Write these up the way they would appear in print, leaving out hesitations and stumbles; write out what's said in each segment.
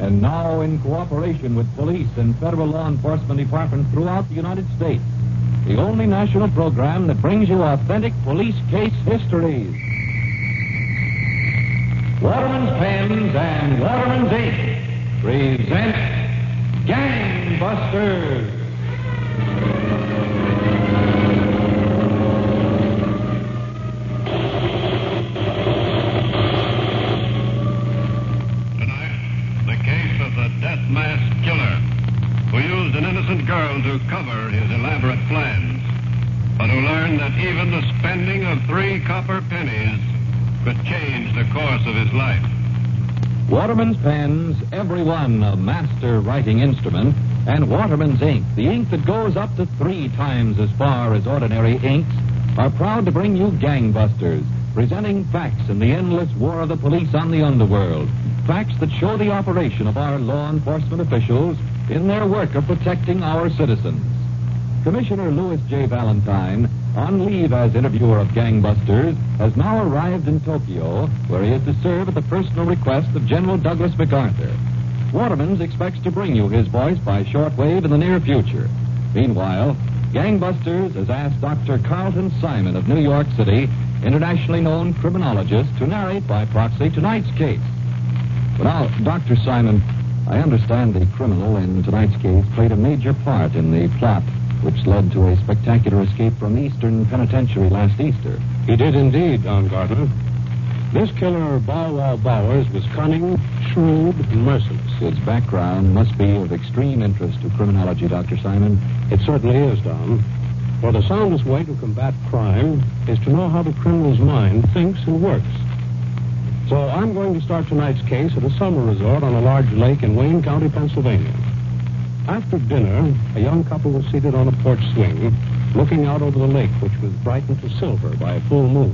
And now, in cooperation with police and federal law enforcement departments throughout the United States, the only national program that brings you authentic police case histories. Waterman's Pens and Waterman's Ink present Gangbusters. Death mask killer who used an innocent girl to cover his elaborate plans, but who learned that even the spending of 3 copper pennies could change the course of his life. Waterman's Pens, every one a master writing instrument, and Waterman's Ink, the ink that goes up to 3 times as far as ordinary inks, are proud to bring you Gangbusters, presenting facts in the endless war of the police on the underworld. Facts that show the operation of our law enforcement officials in their work of protecting our citizens. Commissioner Louis J. Valentine, on leave as interviewer of Gangbusters, has now arrived in Tokyo, where he is to serve at the personal request of General Douglas MacArthur. Waterman's expects to bring you his voice by shortwave in the near future. Meanwhile, Gangbusters has asked Dr. Carlton Simon of New York City, internationally known criminologist, to narrate by proxy tonight's case. Now, Dr. Simon, I understand the criminal in tonight's case played a major part in the plot which led to a spectacular escape from the Eastern Penitentiary last Easter. He did indeed, Don Gardner. This killer, Bow Wow Bowers, was cunning, shrewd, and merciless. Its background must be of extreme interest to criminology, Dr. Simon. It certainly is, Don. For the soundest way to combat crime is to know how the criminal's mind thinks and works. So I'm going to start tonight's case at a summer resort on a large lake in Wayne County, Pennsylvania. After dinner, a young couple was seated on a porch swing, looking out over the lake, which was brightened to silver by a full moon.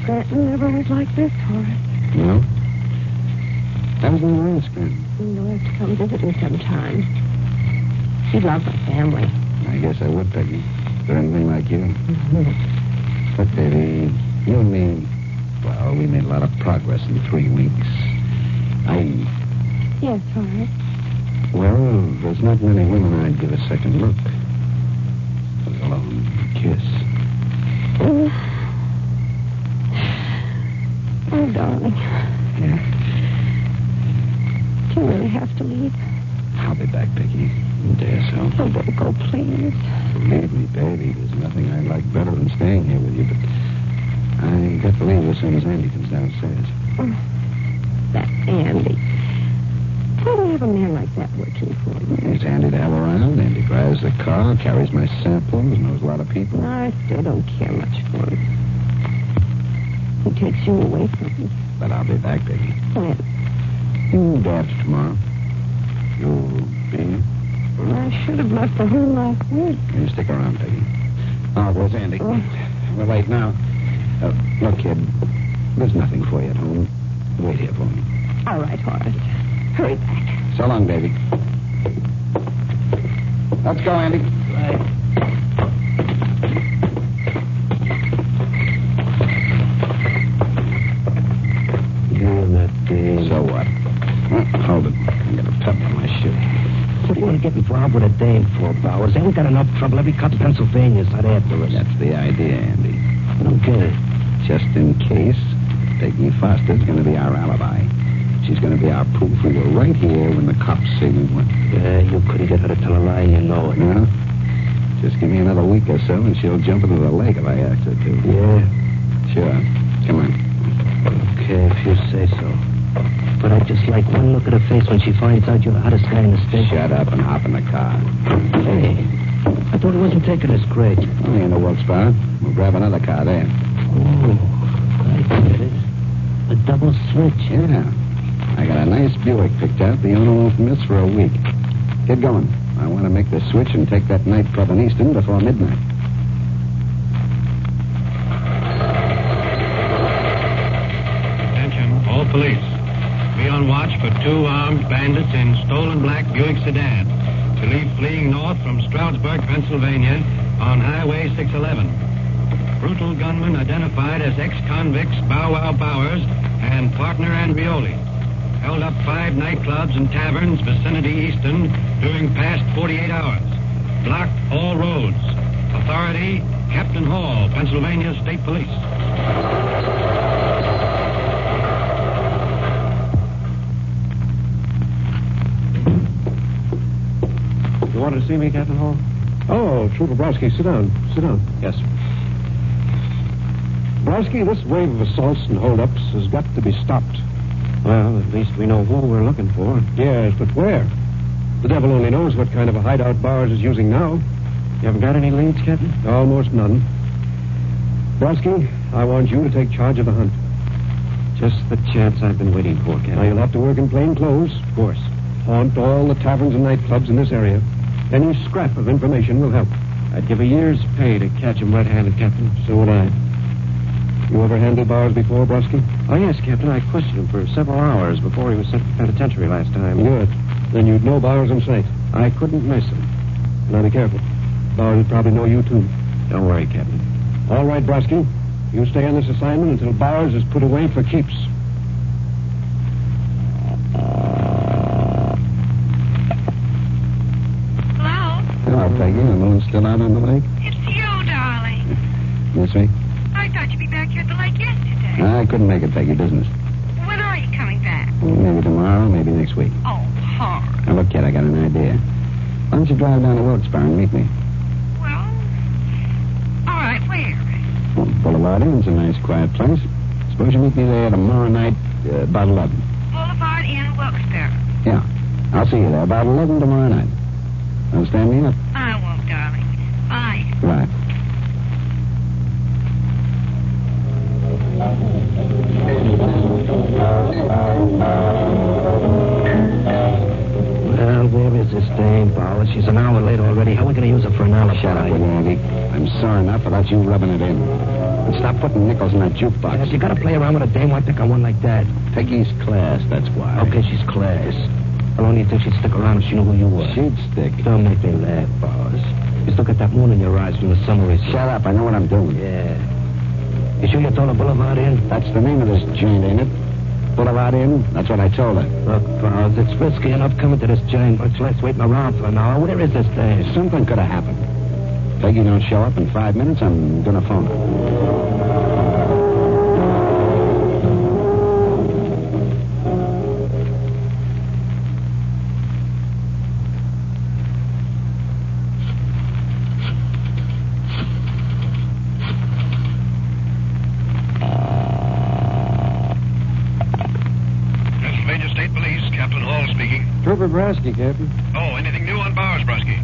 Scranton never was like this, Horace. No? That was in the Scranton. You'll have to come visit me sometime. She loves my family. I guess I would, Peggy. For anything like you. But, baby, you and me, well, we made a lot of progress in 3 weeks. Yes, Horace. Well, there's not many women I'd give a second look. Let alone a kiss. Oh, darling. Yeah? Do you really have to leave? I'll be back, Peggy. Dare so. Oh, don't go, please. Believe me, baby, there's nothing I like better than staying here with you, but I got to leave as soon as Andy comes downstairs. Oh, that Andy. Why do you have a man like that working for you? It's handy to have around. Andy drives the car, carries my samples, knows a lot of people. I still don't care much for him. He takes you away from me. But I'll be back, Peggy. When? Day after tomorrow. You'll be? I should have left for home last week. You stick around, Peggy. Oh, where's Andy? Oh. We're late now. Look, kid, there's nothing for you at home. Wait here for me. All right, Horace. Hurry back. So long, baby. Let's go, Andy. Right. So what? Hold it. I got a pebble on my shoe. What do you want to get involved with a dame for, Bowers? Ain't we got enough trouble? Every cop in Pennsylvania's out after us. That's the idea, Andy. I don't get it. Just in case, Peggy Foster's going to be our alibi. She's going to be our proof we were right here when the cops say we weren't. Yeah, you couldn't get her to tell a lie, you know it. No? Just give me another week or so, and she'll jump into the lake if I ask her to. Yeah? Sure. Come on. Okay, if you say so. But I'd just like one look at her face when she finds out you're the hottest guy in the state. Shut up and hop in the car. Hey, I thought it wasn't taking us great. Only in the Wilkes-Barre. We'll grab another car there. Oh, I get it. A double switch. Yeah. I got a nice Buick picked out. The owner won't miss for a week. Get going. I want to make the switch and take that nightclub in Easton before midnight. Attention, all police. Be on watch for 2 armed bandits in stolen black Buick sedan to leave fleeing north from Stroudsburg, Pennsylvania on Highway 611. Brutal gunman identified as ex-convicts Bow Wow Bowers and partner Andrioli. Held up 5 nightclubs and taverns vicinity Easton during past 48 hours. Blocked all roads. Authority, Captain Hall, Pennsylvania State Police. You wanted to see me, Captain Hall? Oh, Trooper Brodsky, sit down. Sit down. Yes, sir. Brodsky, this wave of assaults and holdups has got to be stopped. Well, at least we know who we're looking for. Yes, but where? The devil only knows what kind of a hideout Bowers is using now. You haven't got any leads, Captain? Almost none. Brodsky, I want you to take charge of the hunt. Just the chance I've been waiting for, Captain. Now, you'll have to work in plain clothes. Of course. Haunt all the taverns and nightclubs in this area. Any scrap of information will help. I'd give a year's pay to catch him red-handed, Captain. So would I. You ever handled Bowers before, Brodsky? Oh, yes, Captain. I questioned him for several hours before he was sent to the penitentiary last time. Good. Then you'd know Bowers in sight. I couldn't miss him. Now, be careful. Bowers would probably know you, too. Don't worry, Captain. All right, Brodsky. You stay on this assignment until Bowers is put away for keeps. Hello, Peggy. The moon's still out on the lake? It's you, darling. Yes, me? I thought you'd be back here at the lake yesterday. I couldn't make it, Peggy. Business. When are you coming back? Maybe tomorrow, maybe next week. Oh, hard. Now, look, kid, I got an idea. Why don't you drive down to Wilkes-Barre and meet me? Well, all right, where? Well, Boulevard Inn's a nice, quiet place. Suppose you meet me there tomorrow night, about 11. Boulevard Inn, Wilkes-Barre. Yeah. I'll see you there about 11 tomorrow night. Understand me? I won't, darling. Bye. Right. Well, where is this dame, Bowers? She's an hour late already. How are we going to use her for an alibi? Shut up, will you, Andy? I'm sorry enough without you rubbing it in. And stop putting nickels in that jukebox. If you got to play around with a dame, why pick on one like that? Peggy's class, that's why. Okay, she's class. How long do you think she'd stick around if she knew who you were? She'd stick. Don't make me laugh, Bowers. You still got that moon in your eyes from the summer resort. Shut up, I know what I'm doing. Yeah. You sure you told her Boulevard Inn? That's the name of this joint, ain't it? Boulevard Inn? That's what I told her. Look, Bowers, it's risky enough coming to this joint, but let's waiting around for an hour. Where is this thing? Something could have happened. Peggy don't show up in 5 minutes, I'm going to phone her. Trooper Brodsky, Captain. Oh, anything new on Bowers, Brodsky?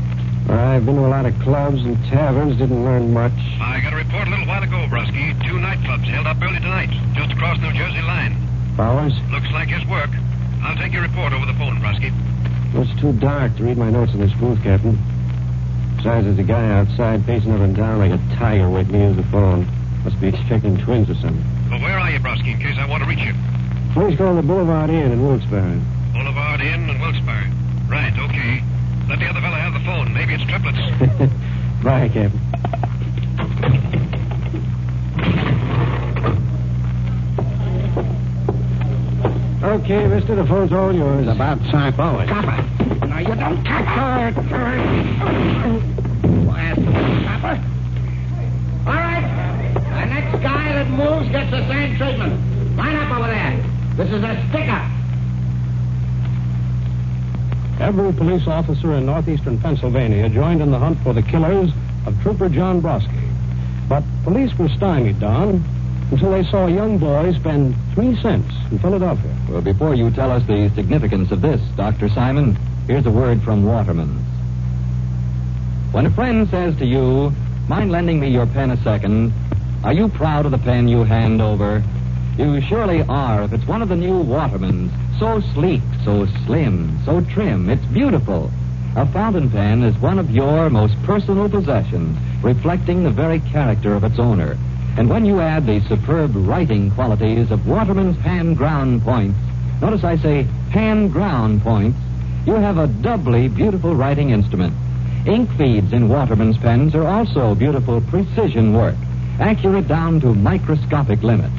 I've been to a lot of clubs and taverns, didn't learn much. I got a report a little while ago, Brodsky. 2 nightclubs held up early tonight, just across New Jersey line. Bowers? Looks like his work. I'll take your report over the phone, Brodsky. Well, it's too dark to read my notes in this booth, Captain. Besides, there's a guy outside pacing up and down like a tiger waiting to use the phone. Must be expecting twins or something. Well, where are you, Brodsky, in case I want to reach you? Place called the Boulevard Inn in Wilkes-Barre. Boulevard Inn and Wilkes-Barre. Right, okay. Let the other fella have the phone. Maybe it's triplets. Bye, Captain. Okay, mister, the phone's all yours. It's about time. Bowers. Copper. No, you don't touch her. Quiet, Copper. All right. The next guy that moves gets the same treatment. Line up over there. This is a stick-up. Every police officer in northeastern Pennsylvania joined in the hunt for the killers of Trooper John Brodsky. But police were stymied, Don, until they saw a young boy spend 3 cents in Philadelphia. Well, before you tell us the significance of this, Dr. Simon, here's a word from Waterman's. When a friend says to you, mind lending me your pen a second, are you proud of the pen you hand over? You surely are if it's one of the new Watermans. So sleek, so slim, so trim. It's beautiful. A fountain pen is one of your most personal possessions, reflecting the very character of its owner. And when you add the superb writing qualities of Waterman's hand-ground points, notice I say hand-ground points, you have a doubly beautiful writing instrument. Ink feeds in Waterman's pens are also beautiful precision work, accurate down to microscopic limits.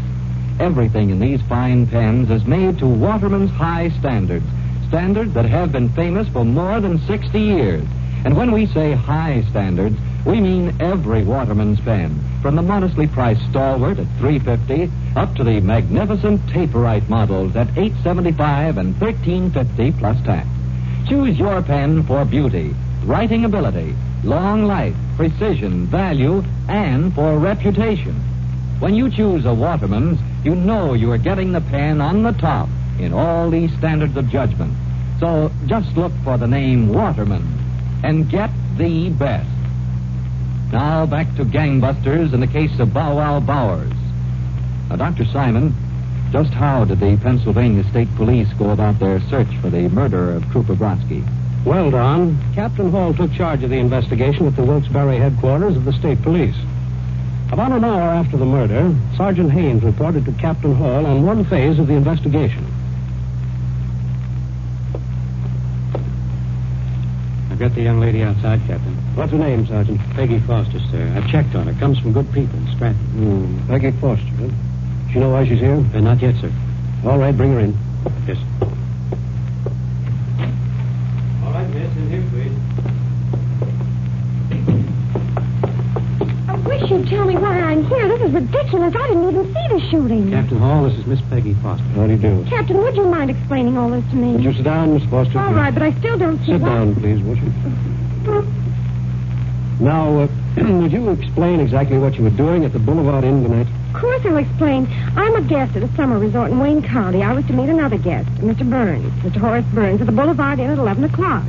Everything in these fine pens is made to Waterman's high standards, standards that have been famous for more than 60 years. And when we say high standards, we mean every Waterman's pen, from the modestly priced Stalwart at $3.50 up to the magnificent Taperite models at $8.75 and $13.50 plus tax. Choose your pen for beauty, writing ability, long life, precision, value, and for reputation. When you choose a Waterman's, you know you are getting the pen on the top in all these standards of judgment. So just look for the name Waterman and get the best. Now back to gangbusters in the case of Bow Wow Bowers. Now, Dr. Simon, just how did the Pennsylvania State Police go about their search for the murder of Trooper Brodsky? Well, Don, Captain Hall took charge of the investigation at the Wilkes-Barre headquarters of the State Police. About an hour after the murder, Sergeant Haynes reported to Captain Hall on one phase of the investigation. I've got the young lady outside, Captain. What's her name, Sergeant? Peggy Foster, sir. I've checked on her. Comes from good people in Scranton. Peggy Foster, huh? She know why she's here? Not yet, sir. All right, bring her in. Yes. All right, miss. In here, please. I wish you'd tell me why I'm here. This is ridiculous. I didn't even see the shooting. Captain Hall, this is Miss Peggy Foster. How do you do? Captain, would you mind explaining all this to me? Would you sit down, Miss Foster? All right, but I still don't see Sit why... down, please, won't you? Now, would you explain exactly what you were doing at the Boulevard Inn tonight? Of course I'll explain. I'm a guest at a summer resort in Wayne County. I was to meet another guest, Mr. Burns, Mr. Horace Burns, at the Boulevard Inn at 11 o'clock.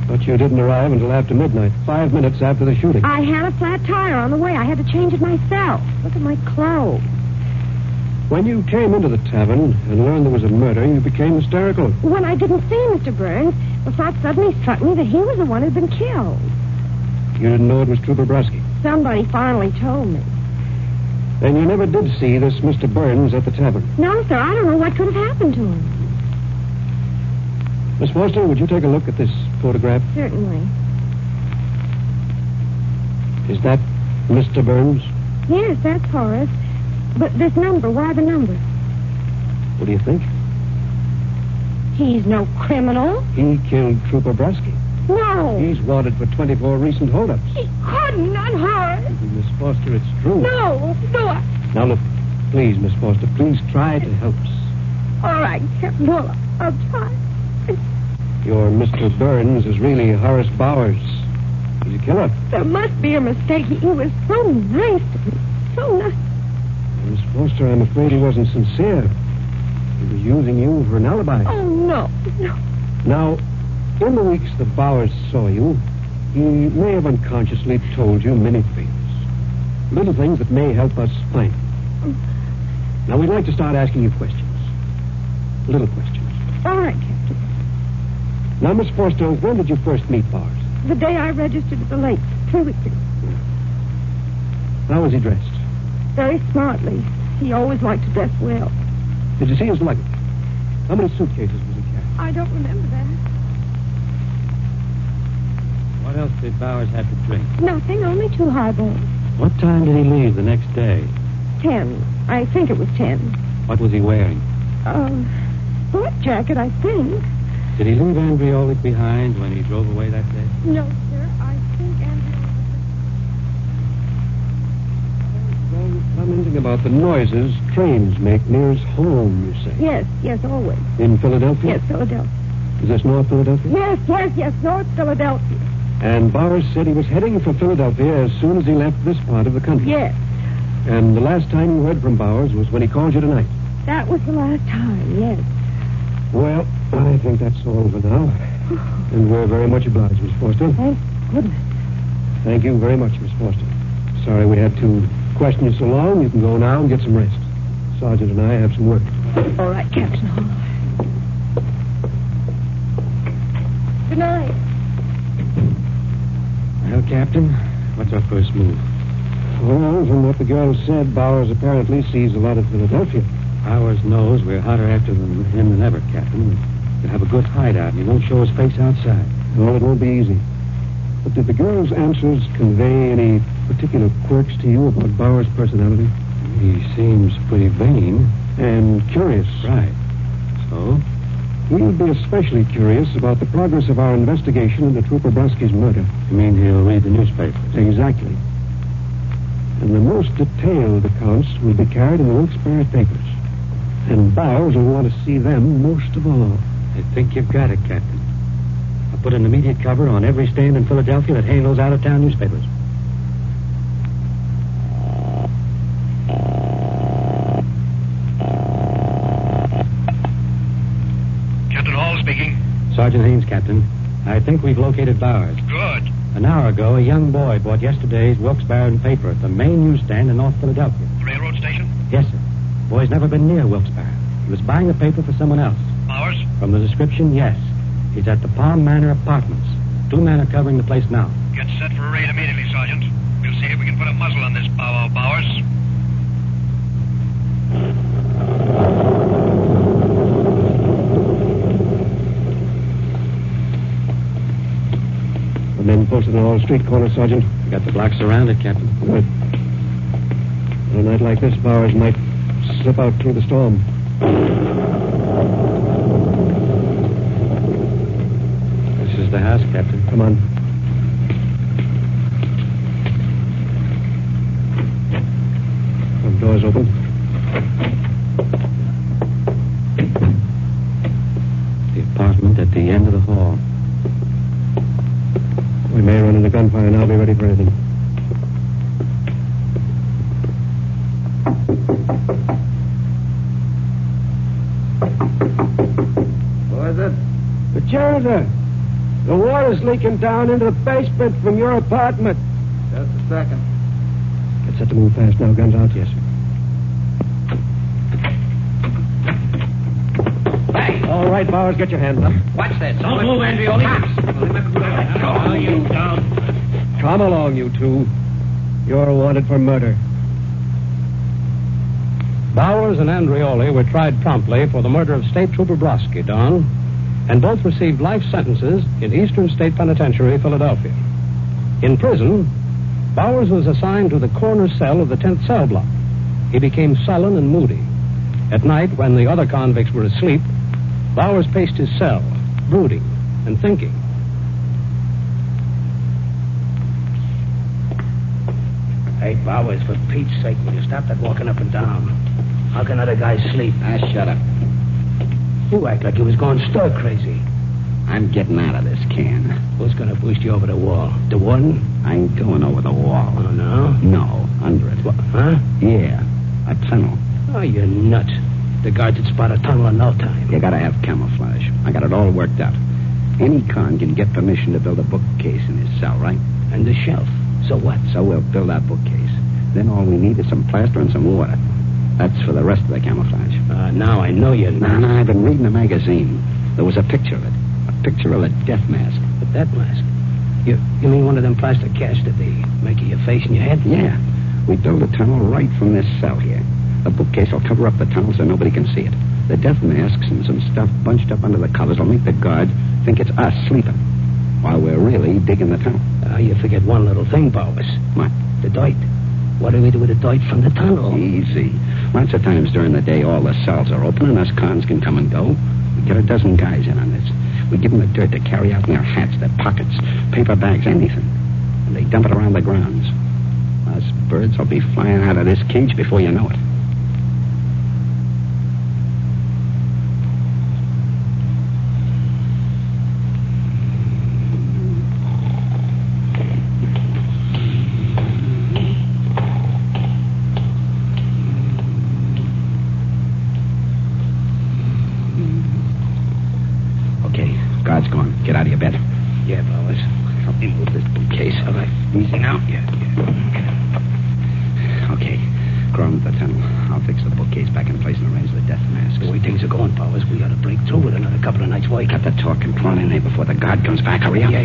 But you didn't arrive until after midnight, 5 minutes after the shooting. I had a flat tire on the way. I had to change it myself. Look at my clothes. When you came into the tavern and learned there was a murder, you became hysterical. When I didn't see Mr. Burns, the thought suddenly struck me that he was the one who'd been killed. You didn't know it was Trooper Brodsky. Somebody finally told me. Then you never did see this Mr. Burns at the tavern. No, sir. I don't know what could have happened to him. Miss Foster, would you take a look at this photograph? Certainly. Is that Mr. Burns? Yes, that's Horace. But this number, why the number? What do you think? He's no criminal. He killed Trooper Brodsky. No. He's wanted for 24 recent holdups. He couldn't, not Horace. Miss Foster, it's true. No. Now, look, please, Miss Foster, please try to help us. All right, Captain. Well, I'll try. Your Mr. Burns is really Horace Bowers. He's a killer. There must be a mistake. He was so nice to me. So nice. Miss Foster, I'm afraid he wasn't sincere. He was using you for an alibi. Oh, no. Now, in the weeks that Bowers saw you, he may have unconsciously told you many things. Little things that may help us find him. Now, we'd like to start asking you questions. Little questions. All right, Captain. Now, Miss Foster, when did you first meet Bowers? The day I registered at the lake, 3 weeks ago. How was he dressed? Very smartly. He always liked to dress well. Did you see his luggage? How many suitcases was he carrying? I don't remember that. What else did Bowers have to drink? Nothing, only 2 highballs. What time did he leave the next day? 10. I think it was 10. What was he wearing? Sport jacket, I think. Did he leave Andrioli behind when he drove away that day? No, sir. I think Andrew... Commenting about the noises trains make near his home, you say? Yes, always. In Philadelphia? Yes, Philadelphia. Is this North Philadelphia? Yes, North Philadelphia. And Bowers said he was heading for Philadelphia as soon as he left this part of the country. Yes. And the last time you heard from Bowers was when he called you tonight. That was the last time, yes. Well, I think that's all for now. And we're very much obliged, Miss Foster. Thank goodness. Thank you very much, Miss Foster. Sorry we had to question you so long. You can go now and get some rest. Sergeant and I have some work. All right, Captain Hall. Good night. Well, Captain, what's our first move? Well, from what the girl said, Bowers apparently sees a lot of Philadelphia. Bowers knows we're hotter after him than ever, Captain. He'll have a good hideout, and he won't show his face outside. Well, it won't be easy. But did the girl's answers convey any particular quirks to you about Bauer's personality? He seems pretty vain. And curious. Right. So? We'll be especially curious about the progress of our investigation into Trooper Brusky's murder. You mean he'll read the newspapers? Exactly. And the most detailed accounts will be carried in the Wilkes-Barre papers. And Bowers will want to see them most of all. I think you've got it, Captain. I'll put an immediate cover on every stand in Philadelphia that handles out-of-town newspapers. Captain Hall speaking. Sergeant Haynes, Captain. I think we've located Bowers. Good. An hour ago, a young boy bought yesterday's Wilkes-Barre paper at the main newsstand in North Philadelphia. The railroad station? Yes, sir. Boy's never been near Wilkes-Barre. He was buying the paper for someone else. Bowers? From the description, yes. He's at the Palm Manor Apartments. 2 men are covering the place now. Get set for a raid immediately, Sergeant. We'll see if we can put a muzzle on this Bowers. The men posted on all street corners, Sergeant. We got the block surrounded, Captain. Good. On a night like this, Bowers might slip out through the storm. This is the house, Captain. Come on. Front door's open. The apartment at the end of the hall. We may run into gunfire now. Be ready for anything. Who is it? The janitor. The water's leaking down into the basement from your apartment. Just a second. Get set to move fast now. Guns out. Yes, sir. Hey! All right, Bowers, get your hands up. Watch this. Don't move, Andreoli. Cops. you down. Come along, you two. You're wanted for murder. Bowers and Andreoli were tried promptly for the murder of State Trooper Brosky, Don, and both received life sentences in Eastern State Penitentiary, Philadelphia. In prison, Bowers was assigned to the corner cell of the 10th cell block. He became sullen and moody. At night, when the other convicts were asleep, Bowers paced his cell, brooding and thinking. Hey, Bowers, for Pete's sake, will you stop that walking up and down? How can other guys sleep? Shut up. You act like you was going stir crazy. I'm getting out of this can. Who's going to boost you over the wall? The warden? I ain't going over the wall. Oh, no? No, under it. What, huh? Yeah, a tunnel. Oh, you're nuts. The guards would spot a tunnel in no time. You gotta have camouflage. I got it all worked out. Any con can get permission to build a bookcase in his cell, right? And the shelf. So what? So we'll build that bookcase. Then all we need is some plaster and some water. That's for the rest of the camouflage. Now I know you're nuts. No, I've been reading a magazine. There was a picture of it. A picture of a death mask. A death mask? You mean one of them plaster casts that they make of your face and your head? Yeah. We build a tunnel right from this cell here. The bookcase will cover up the tunnel so nobody can see it. The death masks and some stuff bunched up under the covers will make the guard think it's us sleeping, while we're really digging the tunnel. You forget one little thing, Bowers. What? The dirt. What do we do with the dirt from the tunnel? Easy. Lots of times during the day, all the cells are open and us cons can come and go. We get a dozen guys in on this. We give them the dirt to carry out in their hats, their pockets, paper bags, anything. And they dump it around the grounds. Us birds will be flying out of this cage before you know it. Guard's gone. Get out of your bed. Yeah, Bowers. Help me move this bookcase. All right. Easy now. Yeah. Okay. Crawl into the tunnel. I'll fix the bookcase back in place and arrange the death masks. The way things are going, Bowers, we ought to break through with another couple of nights' work. Cut the talk and crawl in there before the guard comes back. Hurry up. Yeah.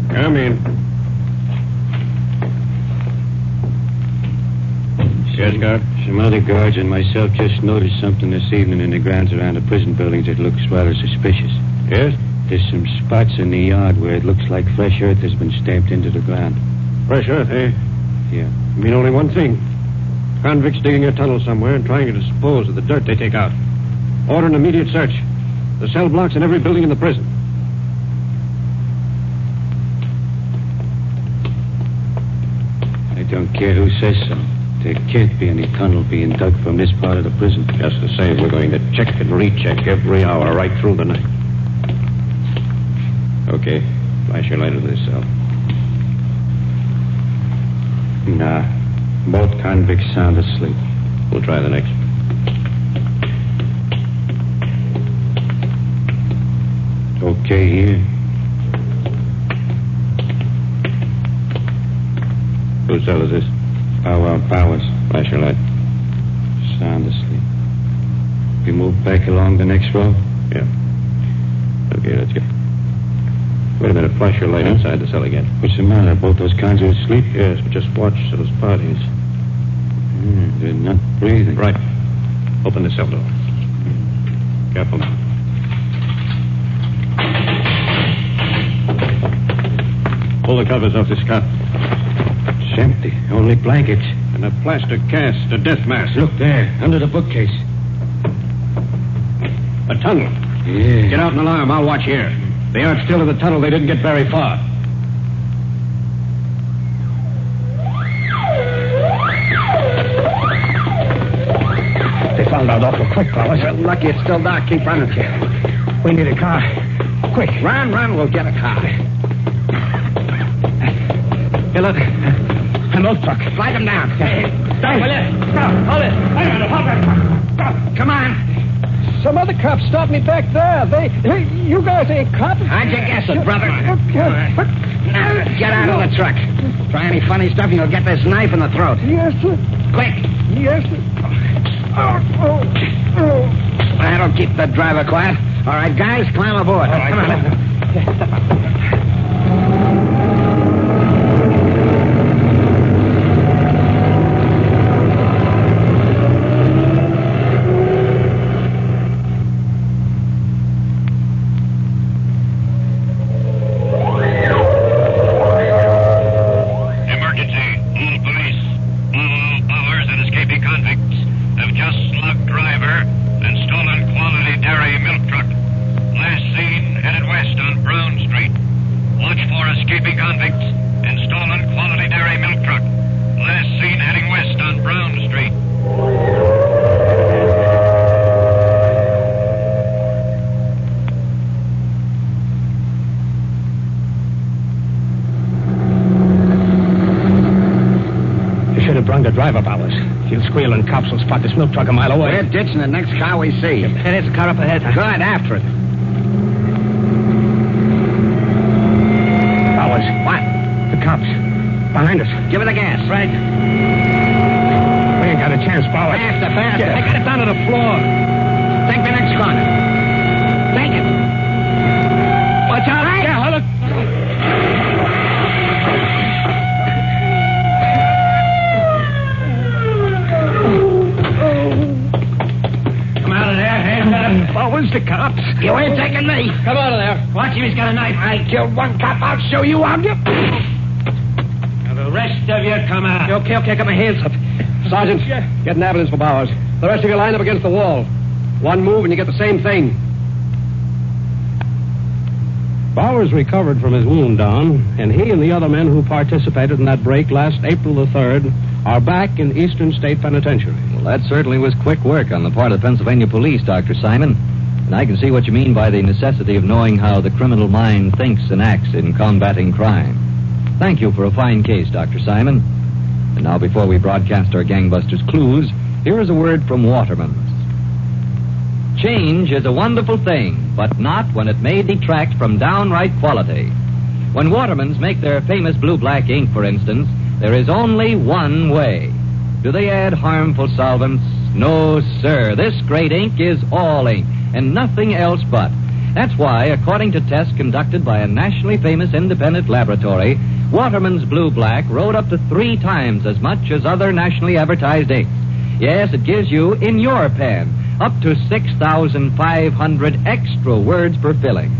Okay. Come in. Yes, guard. Some other guard. and myself just noticed something this evening in the grounds around the prison buildings that looks rather suspicious. Yes? There's some spots in the yard where it looks like fresh earth has been stamped into the ground. Fresh earth, eh? Yeah. You mean only one thing. Convicts digging a tunnel somewhere and trying to dispose of the dirt they take out. Order an immediate search. The cell blocks in every building in the prison. I don't care who says so. There can't be any tunnel being dug from this part of the prison. Just the same, we're going to check and recheck every hour right through the night. Okay, flash your light into this cell. Nah, both convicts sound asleep. We'll try the next. Okay here. Whose cell is this? Powers. Flash your light. Sound asleep. We move back along the next row? Yeah. Okay, let's go. Wait a minute, flash your light inside the cell again. What's the matter? Both those cons are asleep? Yes, but just watch those bodies. They're not breathing. Right. Open the cell door. Careful now. Pull the covers off this cot. It's empty. Only blankets. And a plaster cast, a death mask. Look there, under the bookcase. A tunnel. Yeah. Get out and alarm. I'll watch here. They aren't still in the tunnel. They didn't get very far. They found out awful quick, fellas. You're lucky it's still dark. Keep running, kid. We need a car. Quick. Run. We'll get a car. Hey, look. A milk truck. Flag them down. Stop. Hold it. Come on. Some other cops stopped me back there. You guys ain't cops. How'd you guess it, brother? Get out of the truck. Try any funny stuff and you'll get this knife in the throat. Yes, sir. Quick. Yes, sir. That'll keep the driver quiet. All right, guys, climb aboard. All right, come on. The driver, Powers. If you squeal and cops will spot this milk truck a mile away. We're ditching the next car we see. There's a car up ahead. Good, after it. Powers. What? The cops. Behind us. Give it the gas. Right. We ain't got a chance, Powers. Faster. Yeah. They got it down to the floor. Take the next corner. Take it. Watch out. Right. Yeah, hold it. Powers, the cops. You ain't taking me. Come out of there. Watch him, he's got a knife. I killed one cop. I'll show you how to... Now, the rest of you come out. Okay, got my hands up. Sergeant, get an ambulance for Bowers. The rest of you line up against the wall. One move and you get the same thing. Bowers recovered from his wound, Don, and he and the other men who participated in that break last April the 3rd are back in Eastern State Penitentiary. Well, that certainly was quick work on the part of the Pennsylvania police, Dr. Simon. And I can see what you mean by the necessity of knowing how the criminal mind thinks and acts in combating crime. Thank you for a fine case, Dr. Simon. And now, before we broadcast our gangbusters' clues, here is a word from Waterman's. Change is a wonderful thing, but not when it may detract from downright quality. When Waterman's make their famous blue-black ink, for instance, there is only one way. Do they add harmful solvents? No, sir. This great ink is all ink, and nothing else but. That's why, according to tests conducted by a nationally famous independent laboratory, Waterman's Blue Black wrote up to 3 times as much as other nationally advertised inks. Yes, it gives you, in your pen, up to 6,500 extra words per filling.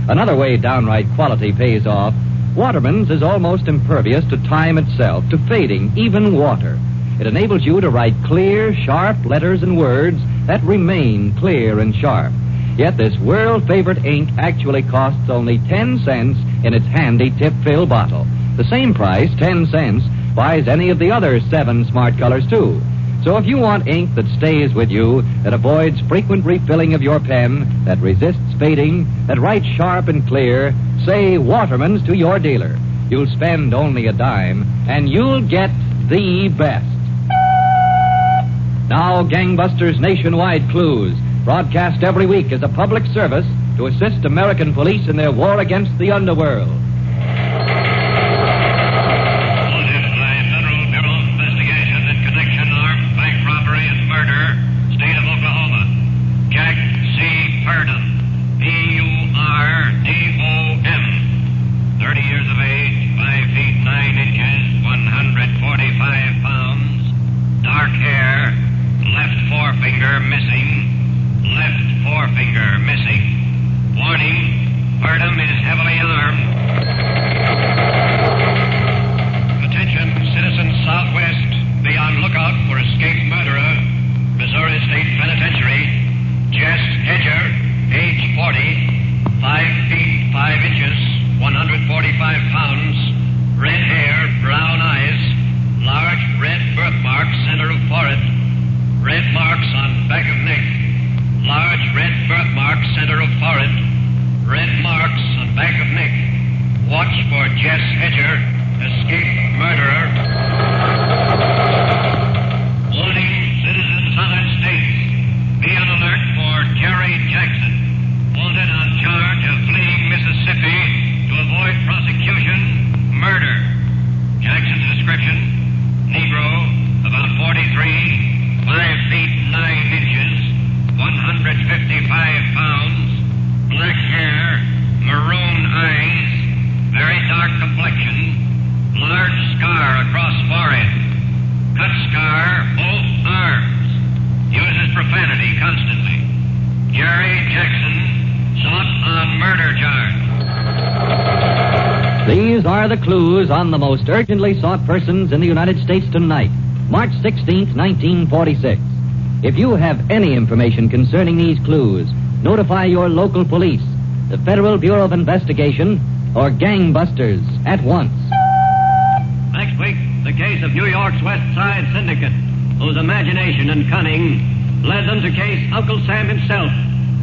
Another way downright quality pays off, Waterman's is almost impervious to time itself, to fading, even water. It enables you to write clear, sharp letters and words that remain clear and sharp. Yet this world-favorite ink actually costs only 10 cents in its handy tip-fill bottle. The same price, 10 cents, buys any of the other 7 smart colors, too. So if you want ink that stays with you, that avoids frequent refilling of your pen, that resists fading, that writes sharp and clear, say Waterman's to your dealer. You'll spend only a dime, and you'll get the best. Now, Gangbusters Nationwide Clues, broadcast every week as a public service to assist American police in their war against the underworld. Wanted by Federal Bureau of Investigation in connection armed bank robbery and murder, state of Oklahoma. Jack C. Purdom, P-U-R-D-O-M, 30 years of age, 5 feet 9 inches, 145 pounds, dark hair, left forefinger missing. Left forefinger missing. Warning, Purdom is heavily armed. Attention, citizens Southwest. Be on lookout for escaped murderer, Missouri State Penitentiary, Jess Hedger, age 40, 5 feet 5 inches, 145 pounds, red hair, brown eyes, large red birthmark center of forehead, red marks on back of neck, large red birthmark center of forehead, red marks on back of neck. Watch for Jess Hedger, escaped murderer. Warning, citizens Southern States. Be on alert for Jerry Jackson, wanted on charge of fleeing Mississippi to avoid prosecution, murder. Jackson's description, Negro, about 43, 5 feet 9 inches, 155 pounds, black hair, maroon eyes, very dark complexion, large scar across forehead, cut scar both arms, uses profanity constantly. Jerry Jackson, sought on murder charge. These are the clues on the most urgently sought persons in the United States tonight, March 16th, 1946. If you have any information concerning these clues, notify your local police, the Federal Bureau of Investigation, or Gangbusters at once. Next week, the case of New York's West Side Syndicate, whose imagination and cunning led them to case Uncle Sam himself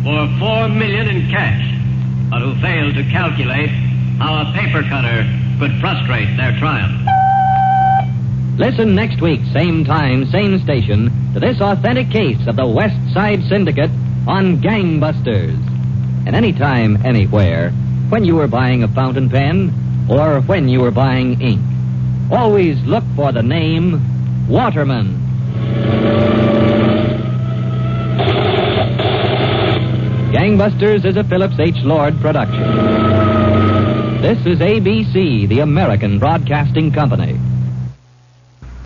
for $4 million in cash, but who failed to calculate how a paper cutter could frustrate their triumph. Listen next week, same time, same station, to this authentic case of the West Side Syndicate on Gangbusters. And anytime, anywhere, when you are buying a fountain pen or when you are buying ink, always look for the name Waterman. Gangbusters is a Phillips H. Lord production. This is ABC, the American Broadcasting Company.